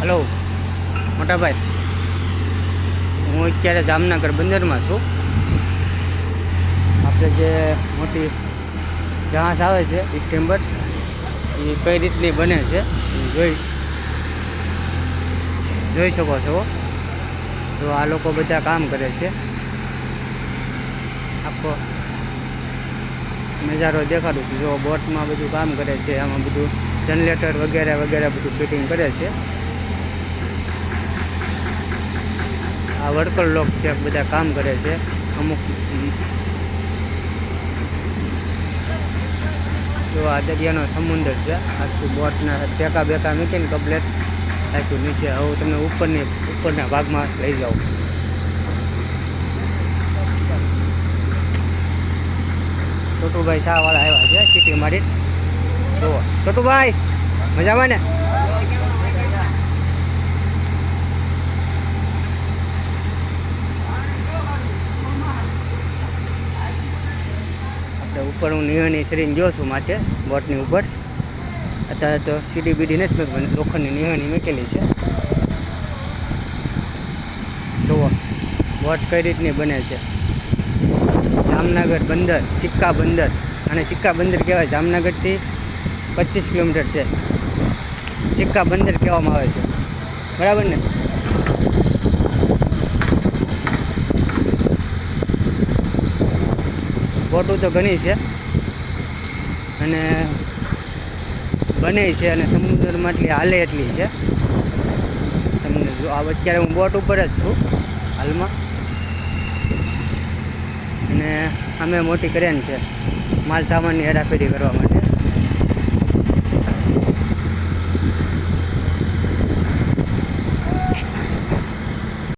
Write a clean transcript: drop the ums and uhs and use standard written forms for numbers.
Hello મોટાભાઈ, હું અત્યારે જામનગર બંદરમાં છું. આપણે જે મોટી જહાજ આવે છે સ્ટીમર, એ કઈ રીતની બને છે જોઈ શકો છો. તો આ લોકો બધા કામ કરે છે. આખો નજારો દેખાડું છું. જો બોટમાં બધું કામ કરે છે, આમાં બધું જનરેટર વગેરે વગેરે બધું ફિટિંગ કરે છે. આ વર્કર લોક છે, બધા કામ કરે છે. અમુક જો આ દરિયાનો સમુદ્ર છે. આખું બોટના ટેકા બેકા મૂકીને કમ્પ્લેટ આખું નીચે. હવે તમને ઉપરના ભાગમાં લઈ જાઉં. છોટુભાઈ શાહવાળા આવ્યા છે ચીટી મારી. જુઓ છોટુભાઈ, મજામાં ને? આપણે ઉપર હું નિહળની શ્રીને જોઉં છું માથે બોટની ઉપર. અત્યારે તો સીડી બીડી નથી મૂકવાની, લોખંડની નિહળની મૂકેલી છે. જુઓ બોટ કઈ રીતની બને છે. જામનગર બંદર, સિક્કા બંદર, અને સિક્કા બંદર કહેવાય. જામનગરથી 25 કિલોમીટર છે. સિક્કા બંદર કહેવામાં આવે છે, બરાબર ને? બોટું તો ઘણી છે અને બને છે, અને સમુદ્રમાં એટલી હાલે એટલી છે. તમને જો અત્યારે હું બોટ ઉપર જ છું હાલમાં, અને અમે મોટી ક્રેન છે માલ સામાનની હેરાફેરી કરવા માટે.